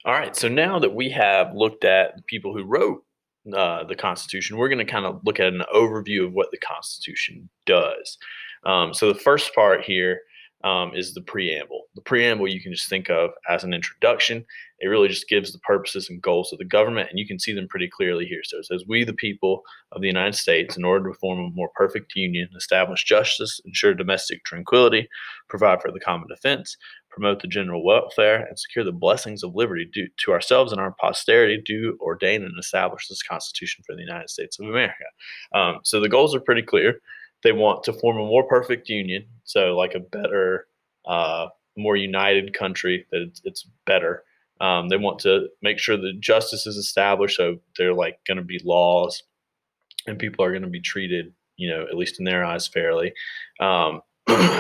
All right. So now that we have looked at the people who wrote the Constitution, we're going to kind of look at an overview of what the Constitution does. So the first part here is the preamble. The preamble you can just think of as an introduction. It really just gives the purposes and goals of the government, and you can see them pretty clearly here. So it says, "We, the people of the United States, in order to form a more perfect union, establish justice, ensure domestic tranquility, provide for the common defense, promote the general welfare, and secure the blessings of liberty due to ourselves and our posterity, do ordain and establish this Constitution for the United States of America." So the goals are pretty clear. They want to form a more perfect union, so like a better, more united country, that it's better. They want to make sure that justice is established, so they're like going to be laws, and people are going to be treated, at least in their eyes, fairly. Um,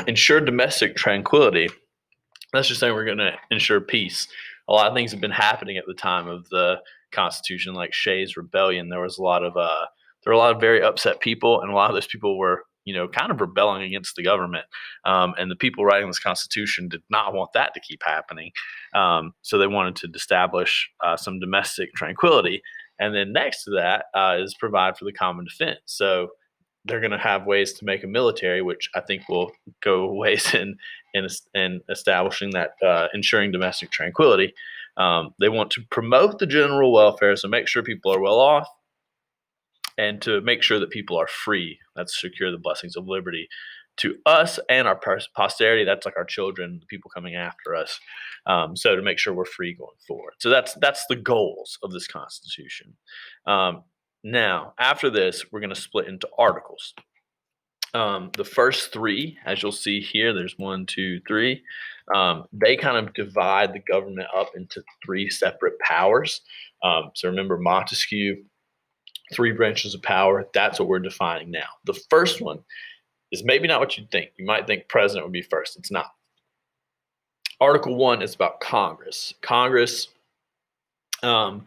ensure domestic tranquility. That's just saying we're going to ensure peace. A lot of things have been happening at the time of the Constitution, like Shays' Rebellion. There were a lot of very upset people, and a lot of those people were, kind of rebelling against the government. And the people writing this Constitution did not want that to keep happening. So they wanted to establish some domestic tranquility. And then next to that is provide for the common defense. So they're going to have ways to make a military, which I think will go ways in establishing that, ensuring domestic tranquility. They want to promote the general welfare, so make sure people are well off, and to make sure that people are free. That's secure the blessings of liberty to us and our posterity. That's like our children, the people coming after us. So to make sure we're free going forward. So that's the goals of this Constitution. Now, after this, we're going to split into articles. The first three, as you'll see here, there's one, two, three. They kind of divide the government up into three separate powers. So remember Montesquieu, three branches of power. That's what we're defining now. The first one is maybe not what you'd think. You might think president would be first. It's not. Article 1 is about Congress. Um,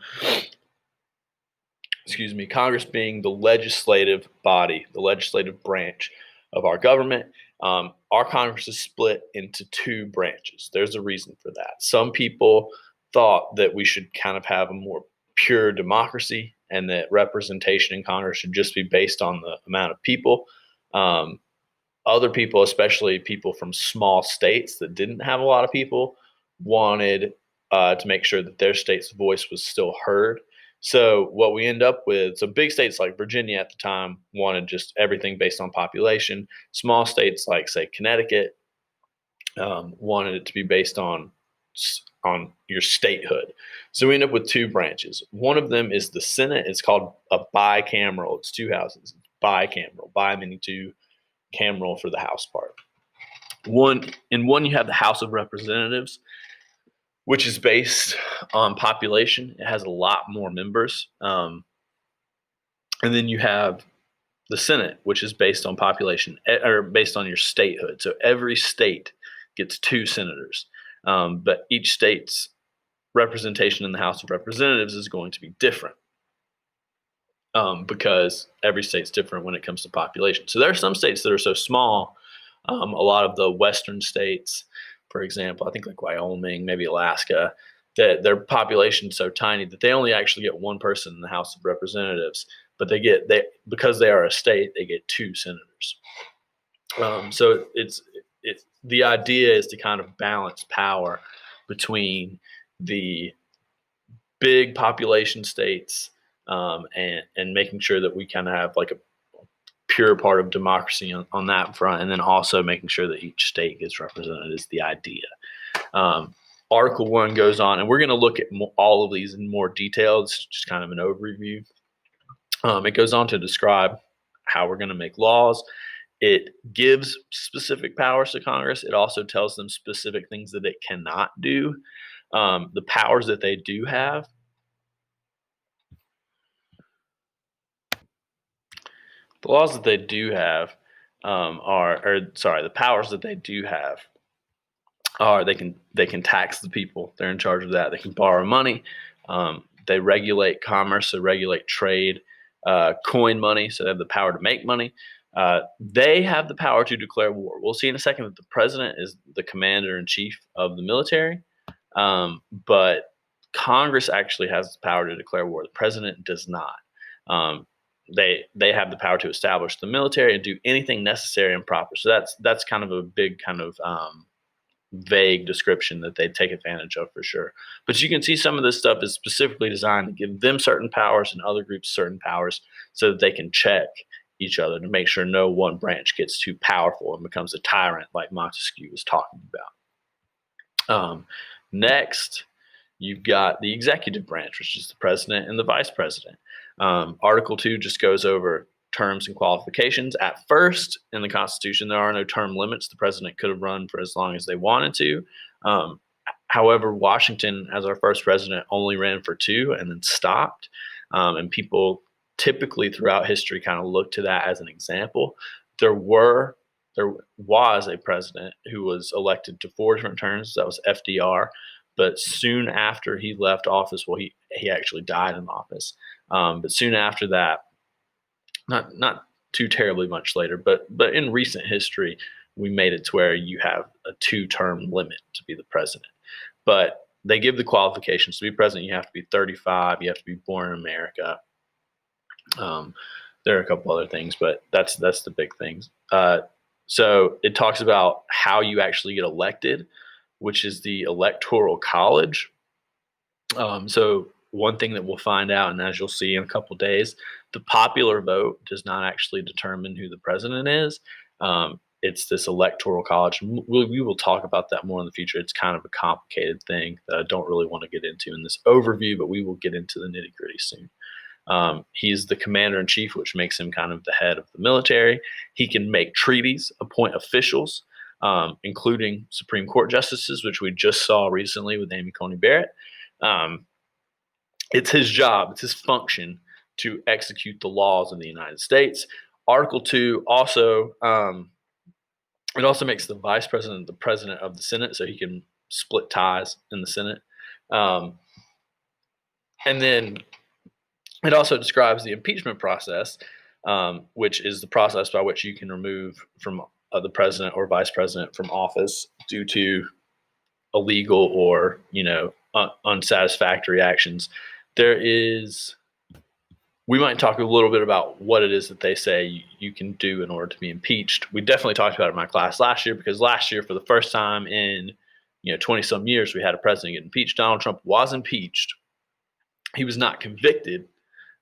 Congress being the legislative body, the legislative branch of our government. Our Congress is split into two branches. There's a reason for that. Some people thought that we should kind of have a more pure democracy, and that representation in Congress should just be based on the amount of people. Other people, especially people from small states that didn't have a lot of people, wanted to make sure that their state's voice was still heard. So what we end up with, so big states like Virginia at the time wanted just everything based on population. Small states like, say, Connecticut, wanted it to be based on your statehood. So we end up with two branches. One of them is the Senate. It's called a bicameral. It's two houses. It's bicameral. Bi meaning two, cameral for the House part. One you have the House of Representatives, which is based on population. It has a lot more members. And then you have the Senate, which is based on population, or based on your statehood. So every state gets two senators, but each state's representation in the House of Representatives is going to be different, because every state's different when it comes to population. So there are some states that are so small. A lot of the western states, for example, I think like Wyoming, maybe Alaska, that their population is so tiny that they only actually get one person in the House of Representatives, but because they are a state, they get two senators. So it's the idea is to kind of balance power between the big population states, and making sure that we kind of have like a pure part of democracy on that front, and then also making sure that each state gets represented is the idea. Article 1 goes on, and we're going to look at all of these in more detail. It's just kind of an overview. It goes on to describe how we're going to make laws. It gives specific powers to Congress. It also tells them specific things that it cannot do. The powers that they do have, the laws that they do have, the powers that they do have are they can tax the people. They're in charge of that. They can borrow money. They regulate commerce, so regulate trade, coin money, so they have the power to make money. They have the power to declare war. We'll see in a second that the president is the commander in chief of the military, but Congress actually has the power to declare war. The president does not. Um, they have the power to establish the military and do anything necessary and proper. So that's kind of a big kind of vague description that they take advantage of for sure. But you can see some of this stuff is specifically designed to give them certain powers and other groups certain powers so that they can check each other to make sure no one branch gets too powerful and becomes a tyrant like Montesquieu was talking about. Next, you've got the executive branch, which is the president and the vice president. Article 2 just goes over terms and qualifications. At first, in the Constitution, there are no term limits. The president could have run for as long as they wanted to. However, Washington, as our first president, only ran for 2 and then stopped. And people typically throughout history kind of look to that as an example. There was a president who was elected to 4 different terms. That was FDR. But soon after he left office, well, he actually died in office. But soon after that, not too terribly much later, but in recent history, we made it to where you have a 2-term limit to be the president. But they give the qualifications to be president. You have to be 35. You have to be born in America. There are a couple other things, but that's the big things. So it talks about how you actually get elected, which is the Electoral College. So one thing that we'll find out, and as you'll see in a couple of days, the popular vote does not actually determine who the president is. It's this Electoral College. We will talk about that more in the future. It's kind of a complicated thing that I don't really want to get into in this overview, but we will get into the nitty gritty soon. He's the commander in chief, which makes him kind of the head of the military. He can make treaties, appoint officials, including Supreme Court justices, which we just saw recently with Amy Coney Barrett. It's his job, it's his function to execute the laws of the United States. Article 2 also it also makes the vice president the president of the Senate, so he can split ties in the Senate. And then it also describes the impeachment process, which is the process by which you can remove from the president or vice president from office due to illegal or unsatisfactory actions. We might talk a little bit about what it is that they say you can do in order to be impeached. We definitely talked about it in my class last year, because last year, for the first time in 20 some years, we had a president get impeached. Donald Trump was impeached. He was not convicted.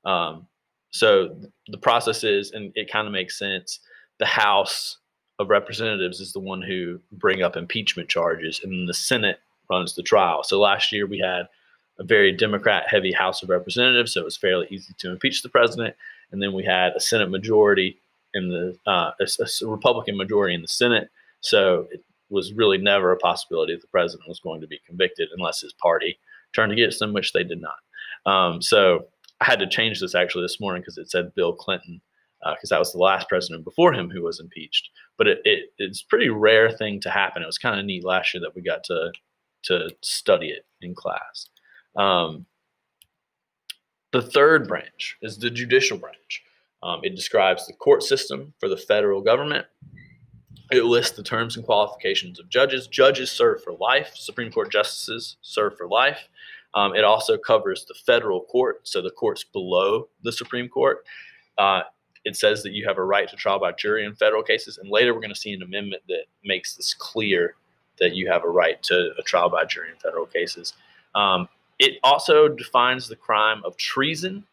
So the process is, and it kind of makes sense, the House of Representatives is the one who bring up impeachment charges, and the Senate runs the trial. So last year we had a very Democrat-heavy House of Representatives, so it was fairly easy to impeach the president. And then we had a Senate majority in the a Republican majority in the Senate, so it was really never a possibility that the president was going to be convicted unless his party turned against him, which they did not. So I had to change this actually this morning because it said Bill Clinton, because that was the last president before him who was impeached. But it's a pretty rare thing to happen. It was kind of neat last year that we got to study it in class. The third branch is the judicial branch. It describes the court system for the federal government. It lists the terms and qualifications of judges. Judges serve for life. Supreme Court justices serve for life. It also covers the federal court, so the courts below the Supreme Court. It says that you have a right to trial by jury in federal cases, and later we're going to see an amendment that makes this clear that you have a right to a trial by jury in federal cases. It also defines the crime of treason,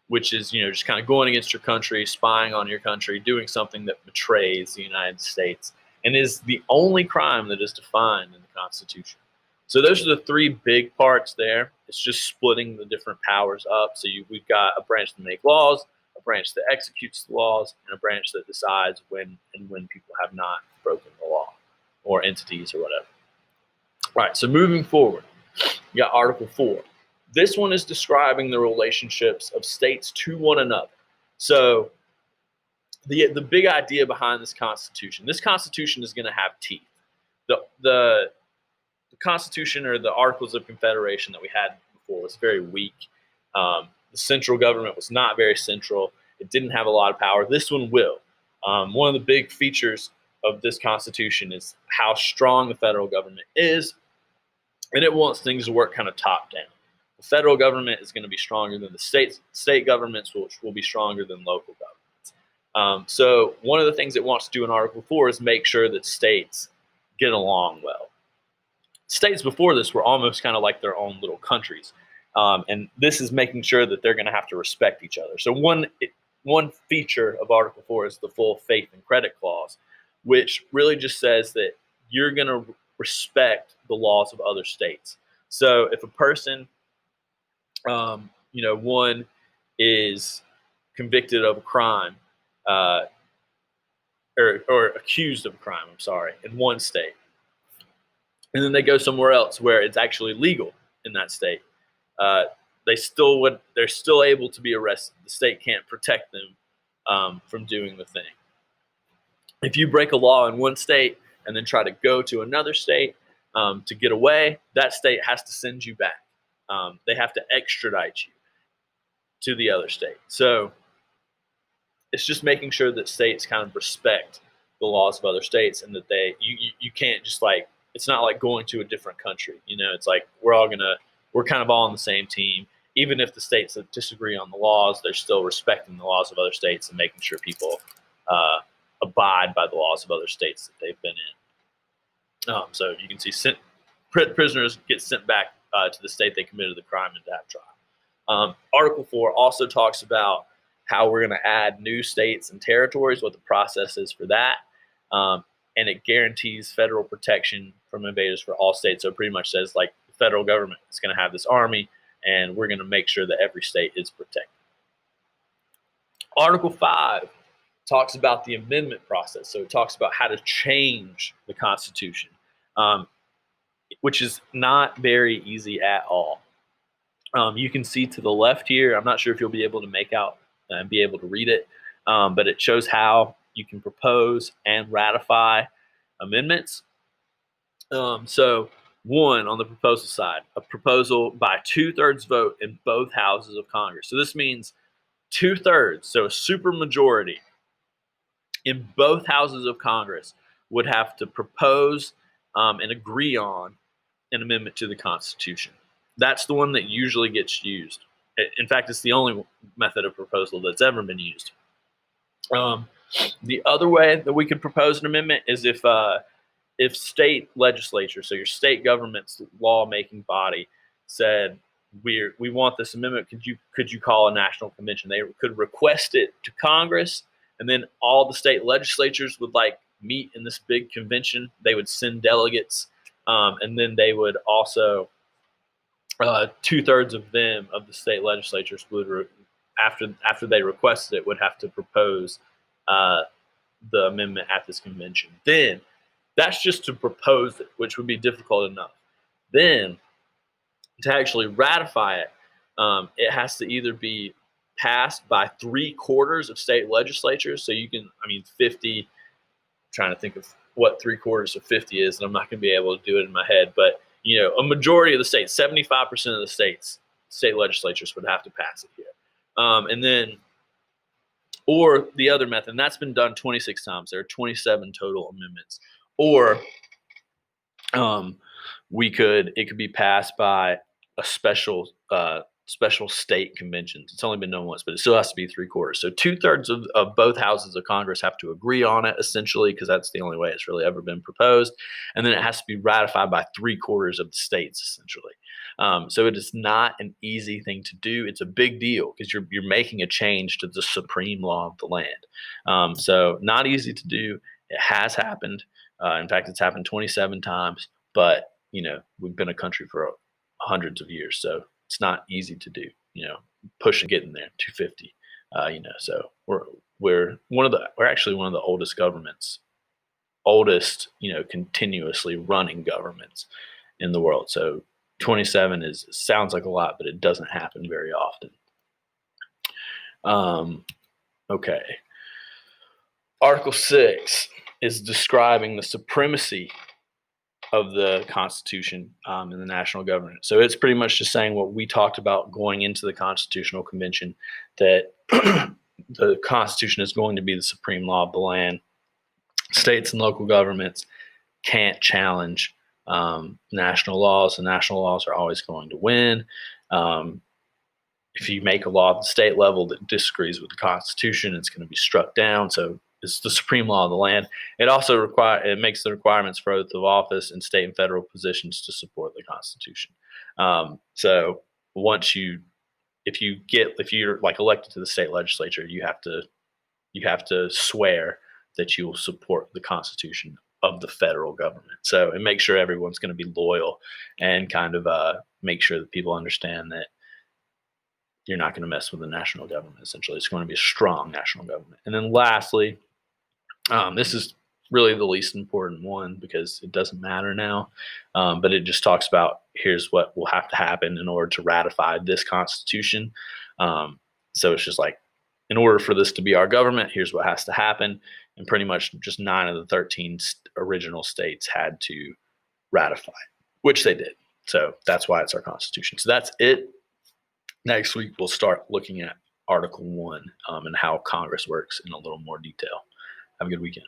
which is, just kind of going against your country, spying on your country, doing something that betrays the United States, and is the only crime that is defined in the Constitution. So those are the 3 big parts there. It's just splitting the different powers up. So we've got a branch that makes laws, a branch that executes the laws, and a branch that decides when people have not broken the law, or entities or whatever. All right, so moving forward, you got Article 4. This one is describing the relationships of states to one another. So the big idea behind this Constitution is going to have teeth. The Constitution, or the Articles of Confederation that we had before, was very weak. The central government was not very central. It didn't have a lot of power. This one will. One of the big features of this Constitution is how strong the federal government is. and it wants things to work kind of top down. The federal government is going to be stronger than the state governments, which will be stronger than local governments. So one of the things it wants to do in Article 4 is make sure that states get along well. States before this were almost kind of like their own little countries. And this is making sure that they're going to have to respect each other. So one feature of Article 4 is the full faith and credit clause, which really just says that you're going to respect the laws of other states. So if a person, one is convicted of a crime, or accused of a crime, I'm sorry, in one state, and then they go somewhere else where it's actually legal in that state, they're still able to be arrested. The state can't protect them from doing the thing. If you break a law in one state and then try to go to another state to get away, that state has to send you back. They have to extradite you to the other state. So it's just making sure that states kind of respect the laws of other states, and that you can't just like, it's not like going to a different country. It's like we're kind of all on the same team. Even if the states that disagree on the laws, they're still respecting the laws of other states and making sure people abide by the laws of other states that they've been in. So you can see prisoners get sent back to the state they committed the crime and to have trial. Article 4 also talks about how we're going to add new states and territories, what the process is for that. And it guarantees federal protection from invaders for all states. So it pretty much says, like, the federal government is going to have this army, and we're going to make sure that every state is protected. Article 5 talks about the amendment process. So it talks about how to change the Constitution, which is not very easy at all. You can see to the left here, I'm not sure if you'll be able to make out and be able to read it, but it shows how you can propose and ratify amendments. So one, on the proposal side, a proposal by 2/3 vote in both houses of Congress. So this means 2/3, so a supermajority in both houses of Congress would have to propose and agree on an amendment to the Constitution. That's the one that usually gets used. In fact, it's the only method of proposal that's ever been used. The other way that we could propose an amendment is if state legislature, so your state government's lawmaking body, said we want this amendment, could you call a national convention? They could request it to Congress, and then all the state legislatures would meet in this big convention. They would send delegates, and then they would also 2/3 of the state legislatures would, after they requested it, would have to propose the amendment at this convention. Then that's just to propose it, which would be difficult enough. Then to actually ratify it, it has to either be passed by 3/4 of state legislatures. So 50. I'm trying to think of what 3/4 of 50 is, and I'm not going to be able to do it in my head, but a majority of the states, 75% of the state legislatures would have to pass it here. And then, or the other method, and that's been done 26 times. There are 27 total amendments. Or it could be passed by a special state conventions. It's only been done once, but it still has to be 3/4. So 2/3 of both houses of Congress have to agree on it, essentially, because that's the only way it's really ever been proposed. And then it has to be ratified by 3/4 of the states, essentially. So it is not an easy thing to do. It's a big deal because you're making a change to the supreme law of the land. So not easy to do. It has happened. In fact, it's happened 27 times, but we've been a country for hundreds of years, so it's not easy to do. Pushing, getting there, 250. So we're actually one of the oldest governments, continuously running governments in the world. So 27 sounds like a lot, but it doesn't happen very often. Okay. Article 6 is describing the supremacy of the Constitution in the national government. So it's pretty much just saying what we talked about going into the Constitutional Convention, that the Constitution is going to be the supreme law of the land. States and local governments can't challenge national laws. The national laws are always going to win. Um, if you make a law at the state level that disagrees with the Constitution, it's going to be struck down. So it's the supreme law of the land. It also makes the requirements for oath of office in state and federal positions to support the Constitution. So once you if you're like elected to the state legislature, you have to swear that you will support the Constitution of the federal government. So and make sure everyone's going to be loyal and kind of make sure that people understand that you're not going to mess with the national government. Essentially, it's going to be a strong national government. And then lastly, this is really the least important one because it doesn't matter now, but it just talks about here's what will have to happen in order to ratify this Constitution. Um, so it's just like, in order for this to be our government, here's what has to happen. And pretty much just 9 of the 13 original states had to ratify, which they did. So that's why it's our Constitution. So that's it. Next week, we'll start looking at Article 1 and how Congress works in a little more detail. Have a good weekend.